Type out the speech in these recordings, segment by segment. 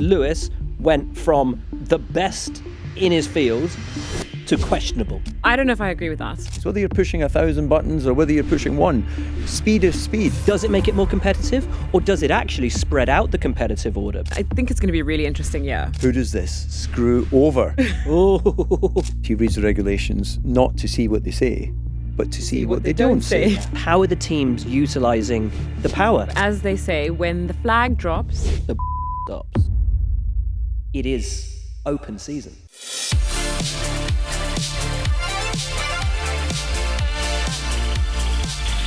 Lewis went from the best in his field to questionable. I don't know if I agree with that. So whether you're pushing 1,000 buttons or whether you're pushing one, speed is speed. Does it make it more competitive, or does it actually spread out the competitive order? I think it's going to be a really interesting year. Who does this screw over? Oh. He reads the regulations not to see what they say, but to see what they don't say. How are the teams utilising the power? As they say, when the flag drops, The stops. It is open season.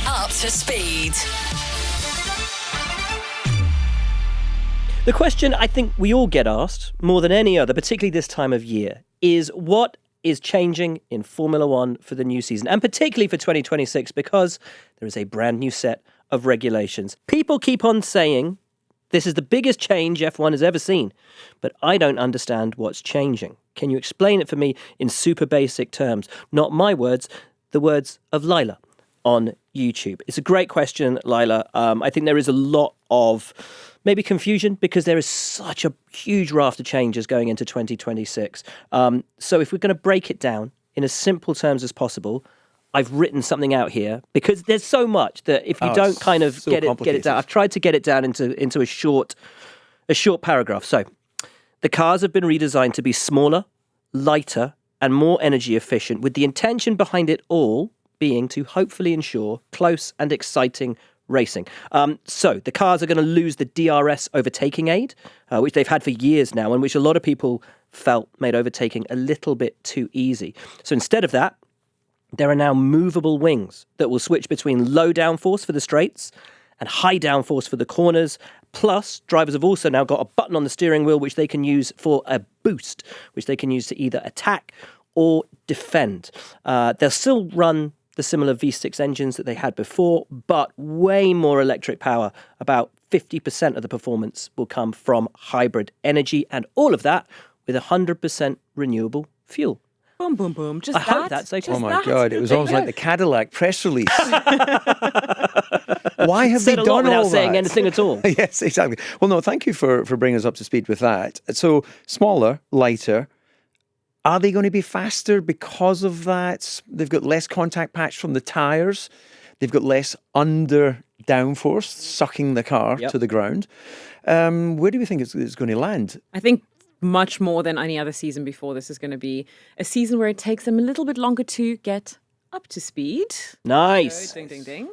Up to speed. The question I think we all get asked more than any other, particularly this time of year, is what is changing in Formula One for the new season, and particularly for 2026, because there is a brand new set of regulations. People keep on saying this is the biggest change F1 has ever seen, but I don't understand what's changing. Can you explain it for me in super basic terms? Not my words, the words of Lila on YouTube. It's a great question, Lila. I think there is a lot of maybe confusion because there is such a huge raft of changes going into 2026. So if we're going to break it down in as simple terms as possible, I've written something out here because there's so much that if you don't kind of get it down, I've tried to get it down into a short paragraph. So the cars have been redesigned to be smaller, lighter, and more energy efficient, with the intention behind it all being to hopefully ensure close and exciting racing. So the cars are going to lose the DRS overtaking aid, which they've had for years now, and which a lot of people felt made overtaking a little bit too easy. So instead of that, there are now movable wings that will switch between low downforce for the straights and high downforce for the corners. Plus, drivers have also now got a button on the steering wheel which they can use for a boost, which they can use to either attack or defend. They'll still run the similar V6 engines that they had before, but way more electric power. About 50% of the performance will come from hybrid energy, and all of that with 100% renewable fuel. boom, boom, boom. Just I hope that's okay. Oh my God, it was almost like the Cadillac press release. Why have they Said a lot done without all saying that? anything at all. Yes, exactly. Well, no, thank you for bringing us up to speed with that. So, smaller, lighter. Are they going to be faster because of that? They've got less contact patch from the tyres. They've got less under downforce sucking the car to the ground. Where do we think it's going to land? I think much more than any other season before, this is going to be a season where it takes them a little bit longer to get up to speed. Nice. So, ding, ding,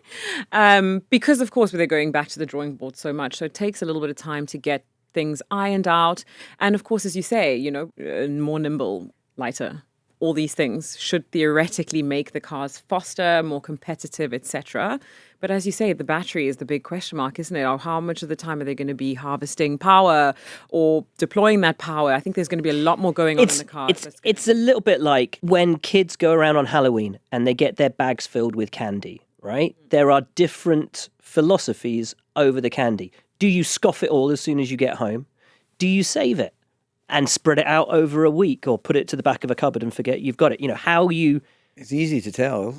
ding. Because, of course, they're going back to the drawing board so much. So it takes a little bit of time to get things ironed out. And, of course, as you say, you know, more nimble, lighter. All these things should theoretically make the cars faster, more competitive, etc. But as you say, the battery is the big question mark, isn't it? Or how much of the time are they going to be harvesting power or deploying that power? I think there's going to be a lot more going on in the cars. It's a little bit like when kids go around on Halloween and they get their bags filled with candy, right? There are different philosophies over the candy. Do you scoff it all as soon as you get home? Do you save it and spread it out over a week, or put it to the back of a cupboard and forget you've got it? You know, how you... It's easy to tell.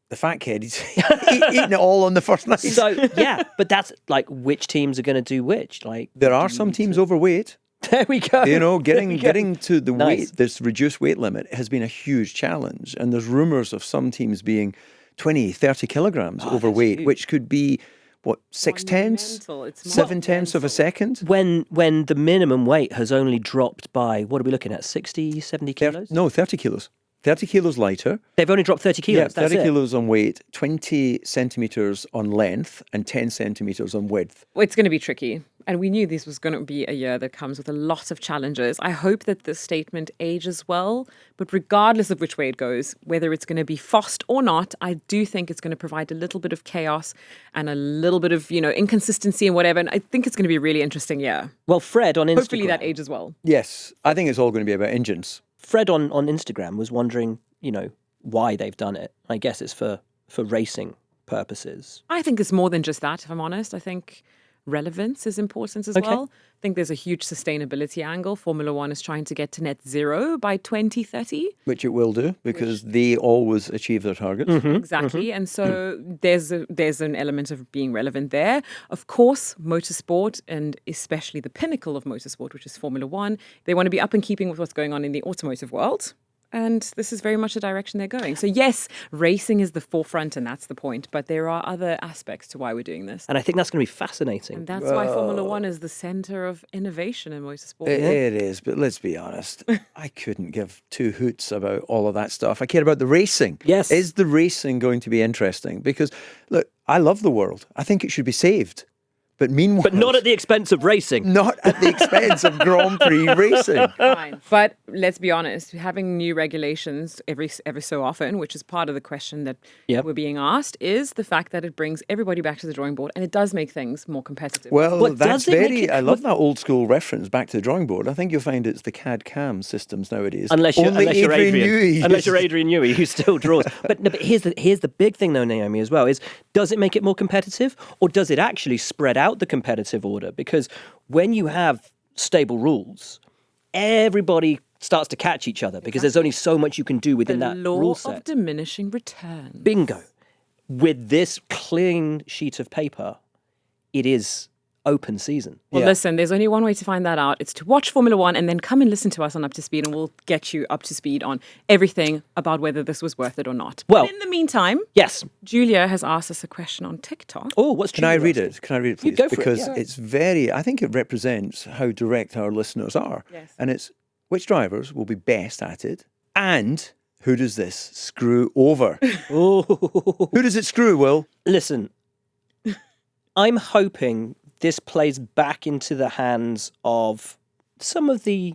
The fat kid, he's eating it all on the first night. So, yeah, but that's like which teams are going to do which. Like, There are some teams overweight. There we go. You know, getting to the Nice. weight, this reduced weight limit has been a huge challenge. And there's rumours of some teams being 20, 30 kilograms overweight, huge. which could be, what, 6/10? Monumental. It's 7/10 of a second? When the minimum weight has only dropped by, what are we looking at, 60, 70 kilos? No, 30 kilos. 30 kilos lighter. They've only dropped 30 kilos, Yeah, that's 30 it. kilos on weight, 20 centimetres on length, and 10 centimetres on width. It's going to be tricky. And we knew this was going to be a year that comes with a lot of challenges. I hope that this statement ages well, but regardless of which way it goes, whether it's going to be fast or not, I do think it's going to provide a little bit of chaos and a little bit of, you know, inconsistency and whatever. And I think it's going to be a really interesting year. Well, Fred on Instagram... Hopefully that ages well. Yes, I think it's all going to be about engines. Fred on Instagram was wondering, you know, why they've done it. I guess it's for racing purposes. I think it's more than just that, if I'm honest. I think relevance is important as Okay. well. I think there's a huge sustainability angle. Formula One is trying to get to net zero by 2030. Which it will do, because they always achieve their targets. Exactly. And so there's an element of being relevant there. Of course, motorsport, and especially the pinnacle of motorsport, which is Formula One, they want to be up and keeping with what's going on in the automotive world. And this is very much the direction they're going. So yes, racing is the forefront, and that's the point. But there are other aspects to why we're doing this. And I think that's going to be fascinating. And that's why Formula One is the center of innovation in motorsport. It is, but let's be honest. I couldn't give two hoots about all of that stuff. I care about the racing. Yes. Is the racing going to be interesting? Because, look, I love the world. I think it should be saved. But meanwhile... But not at the expense of racing. Not at the expense of Grand Prix racing. Fine. But let's be honest, having new regulations every so often, which is part of the question that Yep. we're being asked, is the fact that it brings everybody back to the drawing board, and it does make things more competitive. Well, But that's does it make very... it I love that old school reference, back to the drawing board. I think you'll find it's the CAD-CAM systems nowadays. Unless you're Adrian Newey. Unless you're Adrian Newey, who still draws. But here's the big thing, though, Naomi, as well, is does it make it more competitive, or does it actually spread out the competitive order? Because when you have stable rules, everybody starts to catch each other because there's only so much you can do within the that law rule of set. diminishing returns. Bingo. With this clean sheet of paper, it is open season. Well, Yeah. listen, there's only one way to find that out. It's to watch Formula One and then come and listen to us on Up to Speed, and we'll get you up to speed on everything about whether this was worth it or not. Well- But in the meantime, Yes. Julia has asked us a question on TikTok. Oh, what's Can I Julia read asking? it? Can I read it, You please? go for it, Because yeah. it's very... I think it represents how direct our listeners are. Yes. And it's which drivers will be best at it, and who does this screw over? Oh. Who does it screw, Will? Listen, I'm hoping this plays back into the hands of some of the,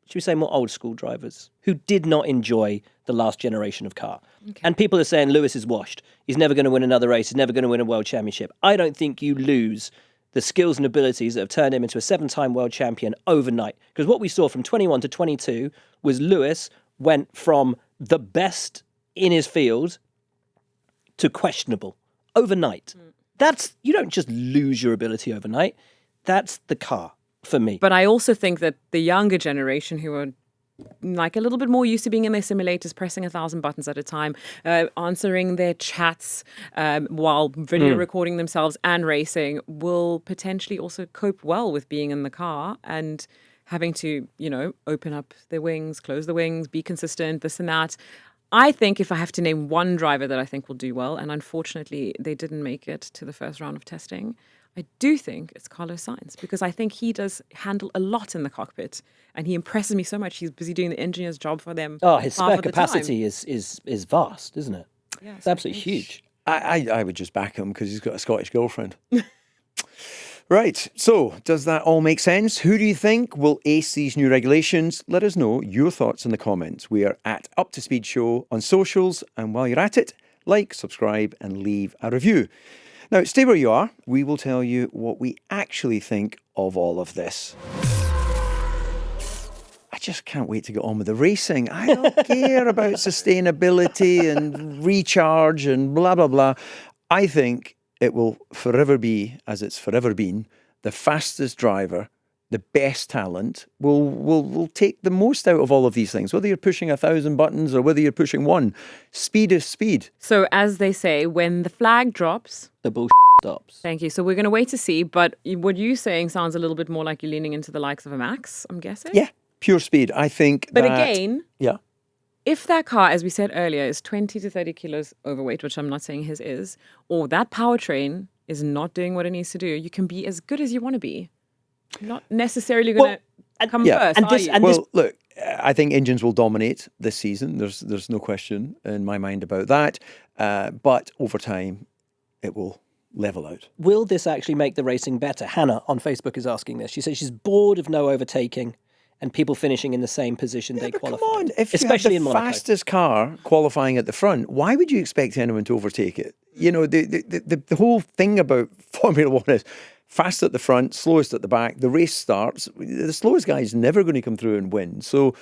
should we say, more old school drivers who did not enjoy the last generation of car. And people are saying Lewis is washed. He's never going to win another race. He's never going to win a world championship. I don't think you lose the skills and abilities that have turned him into a 7-time world champion overnight. Because what we saw from 21 to 22 was Lewis went from the best in his field to questionable overnight. That's, you don't just lose your ability overnight. That's the car for me. But I also think that the younger generation who are like a little bit more used to being in their simulators, pressing 1,000 buttons at a time, answering their chats while video recording themselves and racing, will potentially also cope well with being in the car and having to, open up their wings, close the wings, be consistent, this and that. I think if I have to name one driver that I think will do well, and unfortunately they didn't make it to the first round of testing, I do think it's Carlos Sainz, because I think he does handle a lot in the cockpit and he impresses me so much. He's busy doing the engineer's job for them. Oh, his half spare of the time. capacity is vast, isn't it? Yeah, It's absolutely huge. I would just back him because he's got a Scottish girlfriend. Right, so does that all make sense? Who do you think will ace these new regulations? Let us know your thoughts in the comments. We are at Up to Speed Show on socials, and while you're at it, like, subscribe and leave a review. Now, stay where you are. We will tell you what we actually think of all of this. I just can't wait to get on with the racing. I don't care about sustainability and recharge and blah, blah, blah. I think it will forever be, as it's forever been, the fastest driver, the best talent will take the most out of all of these things. Whether you're pushing 1,000 buttons or whether you're pushing one, speed is speed. So as they say, when the flag drops, The bullshit stops. thank you. So we're going to wait to see. But what you saying sounds a little bit more like you're leaning into the likes of a Max, I'm guessing. Yeah, pure speed. I think But that, again, yeah. if that car, as we said earlier, is 20 to 30 kilos overweight, which I'm not saying his is, or that powertrain is not doing what it needs to do, you can be as good as you want to be. Not necessarily going to come yeah, first, and are this- you? and Well, look, I think engines will dominate this season. There's no question in my mind about that. But over time, it will level out. Will this actually make the racing better? Hannah on Facebook is asking this. She says she's bored of no overtaking and people finishing in the same position they But qualified. come on, if especially you in have the Monaco. fastest car qualifying at the front, why would you expect anyone to overtake it? You know, the whole thing about Formula One is fast at the front, slowest at the back. The race starts. The slowest guy is never going to come through and win. So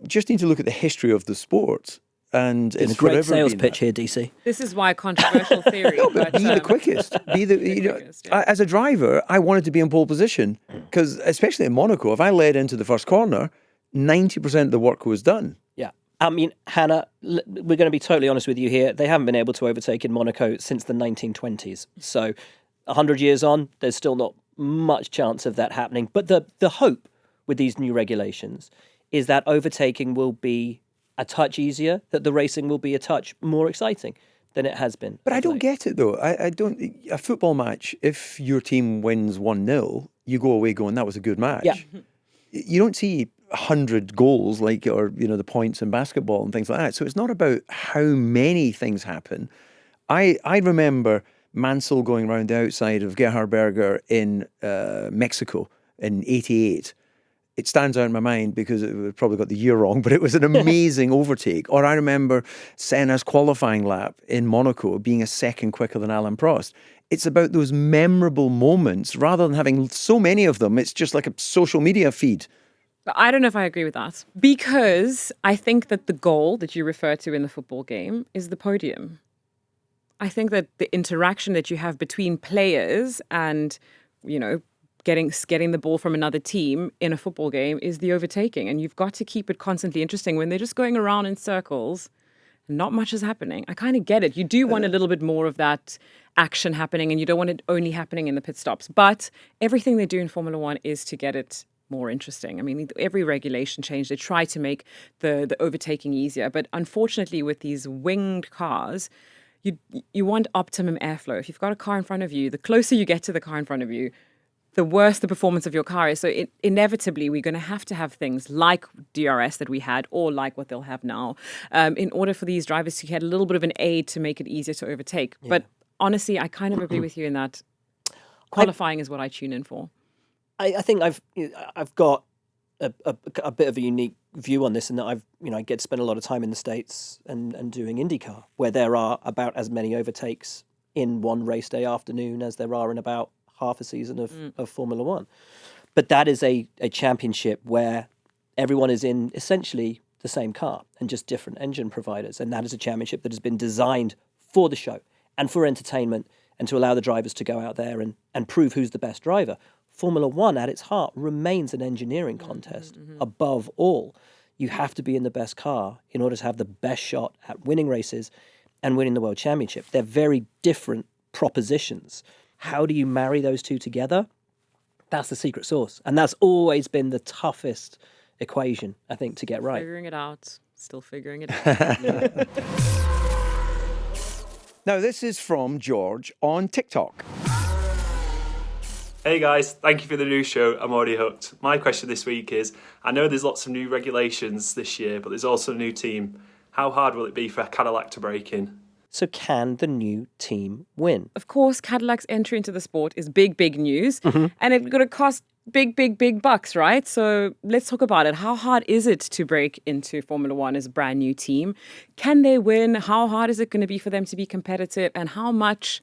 just need to look at the history of the sport. and It's it's a great forever sales been pitch that. here, DC. This is why controversial theory. but, Be the quickest. Be the quickest, yeah. As a driver, I wanted to be in pole position because, especially in Monaco, if I led into the first corner, 90% of the work was done. Yeah. I mean, Hannah, we're going to be totally honest with you here. They haven't been able to overtake in Monaco since the 1920s. So 100 years on, there's still not much chance of that happening. But the hope with these new regulations is that overtaking will be a touch easier, that the racing will be a touch more exciting than it has been. But I of don't late. get it though. I don't. A football match, if your team wins 1-0, you go away going, that was a good match. Yeah. You don't see 100 goals like, or the points in basketball and things like that. So it's not about how many things happen. I remember Mansell going around the outside of Gerhard Berger in Mexico in '88. It stands out in my mind because it probably got the year wrong, but it was an amazing overtake. Or I remember Senna's qualifying lap in Monaco being a second quicker than Alain Prost. It's about those memorable moments rather than having so many of them. It's just like a social media feed. But I don't know if I agree with that, because I think that the goal that you refer to in the football game is the podium. I think that the interaction that you have between players and, getting the ball from another team in a football game is the overtaking. And you've got to keep it constantly interesting. When they're just going around in circles, not much is happening. I kind of get it. You do want a little bit more of that action happening, and you don't want it only happening in the pit stops. But everything they do in Formula One is to get it more interesting. I mean, every regulation change, they try to make the overtaking easier. But unfortunately, with these winged cars, you want optimum airflow. If you've got a car in front of you, the closer you get to the car in front of you, the worse the performance of your car is. So inevitably, we're going to have things like DRS that we had, or like what they'll have now, in order for these drivers to get a little bit of an aid to make it easier to overtake. Yeah. But honestly, I kind of agree with you in that qualifying is what I tune in for. I think I've got a bit of a unique view on this, in that I get to spend a lot of time in the States and doing IndyCar, where there are about as many overtakes in one race day afternoon as there are in about half a season of Formula One. But that is a championship where everyone is in essentially the same car and just different engine providers. And that is a championship that has been designed for the show and for entertainment and to allow the drivers to go out there and prove who's the best driver. Formula One at its heart remains an engineering contest. Above all, you have to be in the best car in order to have the best shot at winning races and winning the World Championship. They're very different propositions. How do you marry those two together? That's the secret sauce. And that's always been the toughest equation, I think, to get right. Figuring it out. Still figuring it out. Now, this is from George on TikTok. Hey guys, thank you for the new show. I'm already hooked. My question this week is, I know there's lots of new regulations this year, but there's also a new team. How hard will it be for Cadillac to break in? So can the new team win? Of course, Cadillac's entry into the sport is big news, and it's going to cost big bucks, right? So let's talk about it. How hard is it to break into Formula One as a brand new team? Can they win? How hard is it going to be for them to be competitive? And how much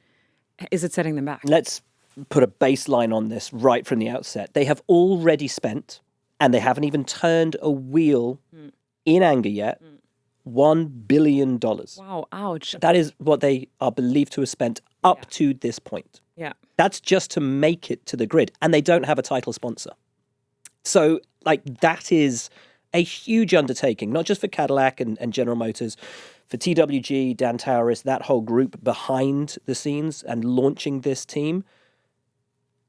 is it setting them back? Let's put a baseline on this right from the outset. They have already spent, and they haven't even turned a wheel in anger yet, $1 billion. Wow, ouch. That is what they are believed to have spent up to this point. Yeah. That's just to make it to the grid. And they don't have a title sponsor. So, that is a huge undertaking, not just for Cadillac and General Motors, for TWG, Dan Tauris, that whole group behind the scenes and launching this team.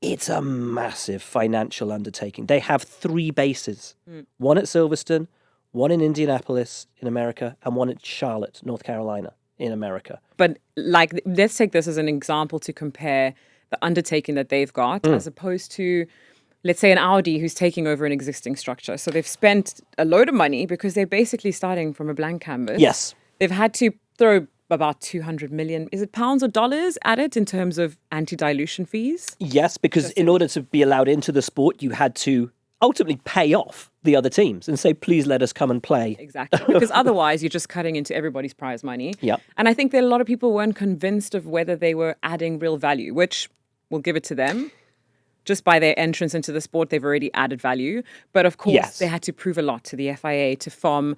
It's a massive financial undertaking. They have 3 bases, one at Silverstone, one in Indianapolis in America, and one at Charlotte, North Carolina in America. But let's take this as an example to compare the undertaking that they've got as opposed to, let's say, an Audi who's taking over an existing structure. So they've spent a load of money because they're basically starting from a blank canvas. Yes. They've had to throw about 200 million, is it pounds or dollars at it in terms of anti-dilution fees? Yes, because in order to be allowed into the sport, you had to ultimately pay off the other teams and say, please let us come and play. Exactly. Because otherwise you're just cutting into everybody's prize money. Yeah. And I think that a lot of people weren't convinced of whether they were adding real value, which we'll give it to them. Just by their entrance into the sport, they've already added value. But of course, they had to prove a lot to the FIA to farm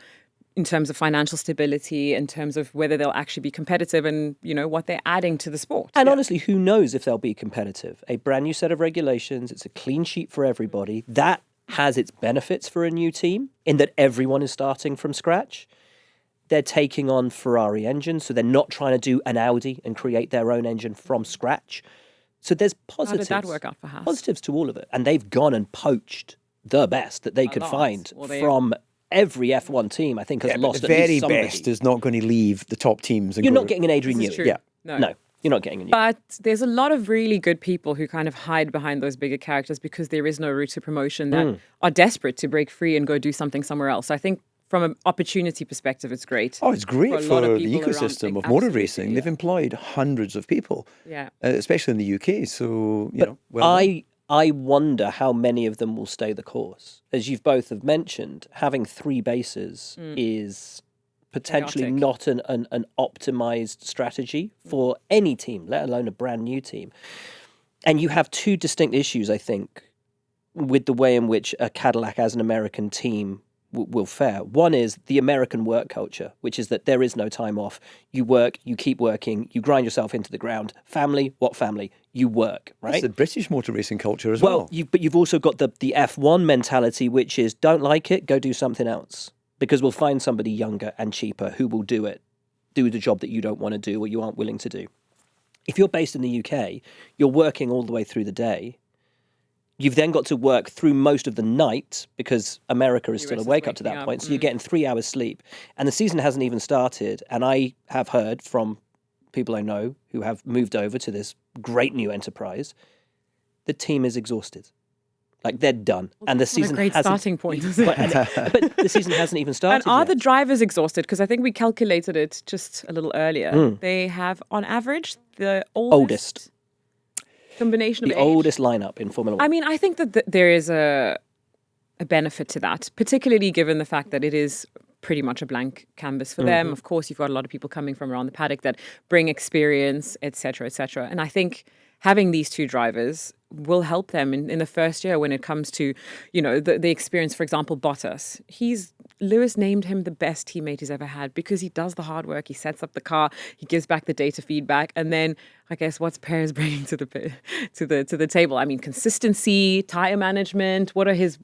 in terms of financial stability, in terms of whether they'll actually be competitive and, what they're adding to the sport. And honestly, who knows if they'll be competitive? A brand new set of regulations, it's a clean sheet for everybody. That has its benefits for a new team in that everyone is starting from scratch. They're taking on Ferrari engines, so they're not trying to do an Audi and create their own engine from scratch. So there's positives. How did that work out for Haas? Positives to all of it. And they've gone and poached the best that they could find from every F1 team, I think, has lost the at least very somebody. best is not going to leave the top teams. And You're go, not getting an Adrian This is Newey. true. Yeah. No, you're not getting a Newey. But there's a lot of really good people who kind of hide behind those bigger characters because there is no route to promotion that are desperate to break free and go do something somewhere else. I think from an opportunity perspective, it's great. Oh, it's great a for lot of the people ecosystem around. of motor Absolutely, racing. They've employed hundreds of people, especially in the UK. So, I wonder how many of them will stay the course. As you've both have mentioned, having 3 bases is potentially Chaotic. not an optimized strategy for any team, let alone a brand new team. And you have 2 distinct issues, I think, with the way in which a Cadillac as an American team will fare. One is the American work culture, which is that there is no time off. You work, you keep working, you grind yourself into the ground. Family, what family? You work, right? It's the British motor racing culture as well. But you've also got the F1 mentality, which is don't like it, go do something else. Because we'll find somebody younger and cheaper who will do the job that you don't want to do or you aren't willing to do. If you're based in the UK, you're working all the way through the day. You've then got to work through most of the night because America is still awake up to that point. So you're getting 3 hours sleep. And the season hasn't even started. And I have heard from people I know who have moved over to this great new enterprise, the team is exhausted. Like they're done. And the season What a great hasn't... starting point, isn't it? But the season hasn't even started And are yet. the drivers exhausted? Because I think we calculated it just a little earlier. They have, on average, the oldest combination of the age. oldest lineup in Formula 1. I mean, I think that there is a benefit to that, particularly given the fact that it is pretty much a blank canvas for them. Of course, you've got a lot of people coming from around the paddock that bring experience, etc., etc. And I think having these 2 drivers will help them in the first year when it comes to, the experience. For example, Bottas. Lewis named him the best teammate he's ever had because he does the hard work. He sets up the car. He gives back the data feedback. And then I guess what's Perez bringing to the table? I mean, consistency, tire management. What are his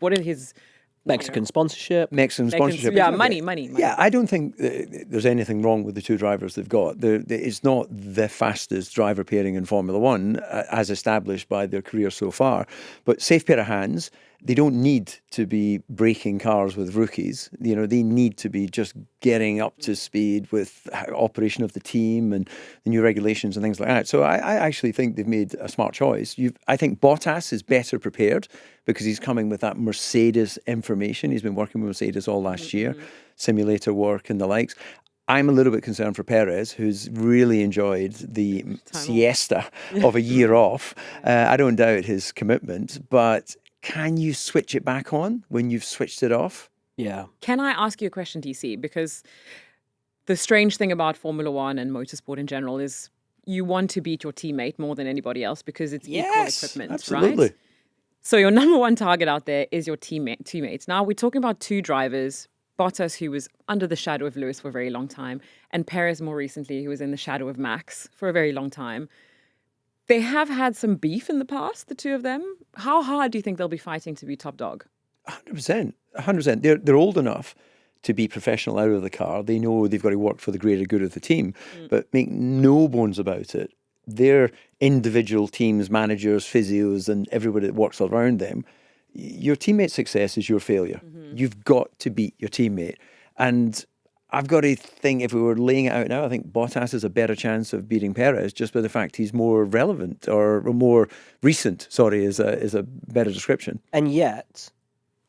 Mexican sponsorship. Mexican sponsorship. Yeah, money. Yeah, I don't think there's anything wrong with the 2 drivers they've got. It's not the fastest driver pairing in Formula 1 as established by their career so far, but safe pair of hands. They don't need to be breaking cars with rookies. They need to be just getting up to speed with operation of the team and the new regulations and things like that. So I actually think they've made a smart choice. I think Bottas is better prepared because he's coming with that Mercedes information. He's been working with Mercedes all last year, simulator work and the likes. I'm a little bit concerned for Perez, who's really enjoyed the siesta of a year off. I don't doubt his commitment, but can you switch it back on when you've switched it off? Yeah. Can I ask you a question, DC? Because the strange thing about Formula 1 and motorsport in general is you want to beat your teammate more than anybody else because it's equal equipment, absolutely. right? So your number one target out there is your teammates. Now we're talking about 2 drivers, Bottas, who was under the shadow of Lewis for a very long time, and Perez more recently, who was in the shadow of Max for a very long time. They have had some beef in the past, the 2 of them. How hard do you think they'll be fighting to be top dog? 100%. They're old enough to be professional out of the car. They know they've got to work for the greater good of the team. But make no bones about it, their individual teams, managers, physios, and everybody that works around them, your teammate's success is your failure. You've got to beat your teammate. And I've got to think, if we were laying it out now, I think Bottas has a better chance of beating Perez just by the fact he's more relevant or more recent, is a better description. And yet,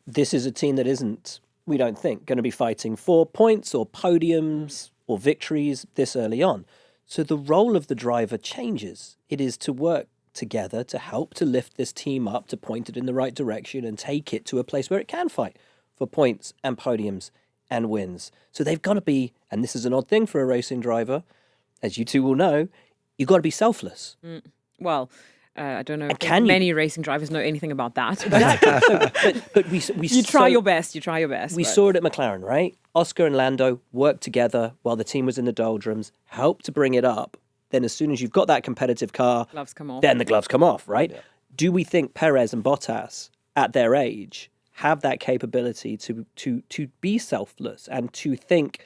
this is a team that isn't, we don't think, going to be fighting for points or podiums or victories this early on. So the role of the driver changes. It is to work together to help to lift this team up, to point it in the right direction and take it to a place where it can fight for points and podiums and wins. So they've got to be, and this is an odd thing for a racing driver, as you two will know, you've got to be selfless. Well, I don't know if can you- many racing drivers know anything about that. But we You try your best. You try your best. We but- saw it at McLaren, right? Oscar and Lando worked together while the team was in the doldrums, helped to bring it up. Then as soon as you've got that competitive car, Gloves come off. then the gloves come off, right? Yeah. Do we think Perez and Bottas, at their age, have that capability to be selfless and to think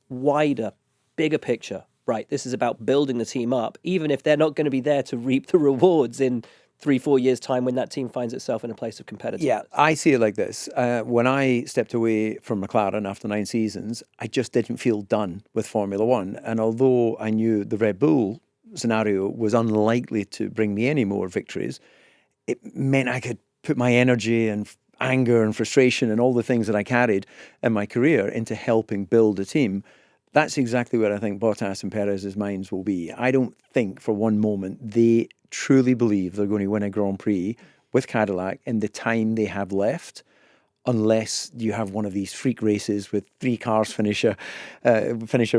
wider, bigger picture? Right, this is about building the team up, even if they're not going to be there to reap the rewards in 3-4 years' time when that team finds itself in a place of competitiveness. Yeah, I see it like this. When I stepped away from McLaren after 9 seasons, I just didn't feel done with Formula One. And although I knew the Red Bull scenario was unlikely to bring me any more victories, it meant I could put my energy and anger and frustration and all the things that I carried in my career into helping build a team. That's exactly where I think Bottas and Perez's minds will be. I don't think for one moment they truly believe they're going to win a Grand Prix with Cadillac in the time they have left, unless you have one of these freak races with 3 cars finish a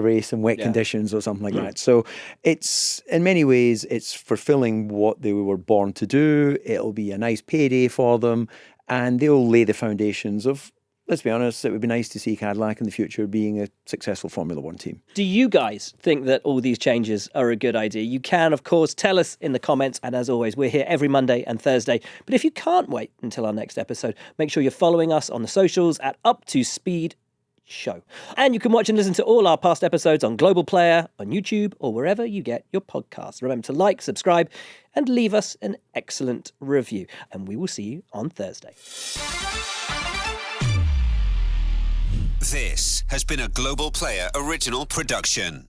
race in wet conditions or something like that. So it's, in many ways, it's fulfilling what they were born to do. It'll be a nice payday for them, and they'll lay the foundations of, let's be honest, it would be nice to see Cadillac in the future being a successful Formula One team. Do you guys think that all these changes are a good idea? You can, of course, tell us in the comments. And as always, we're here every Monday and Thursday. But if you can't wait until our next episode, make sure you're following us on the socials at Up to Speed Show. And you can watch and listen to all our past episodes on Global Player, on YouTube, or wherever you get your podcasts. Remember to like, subscribe, and leave us an excellent review. And we will see you on Thursday. This has been a Global Player original production.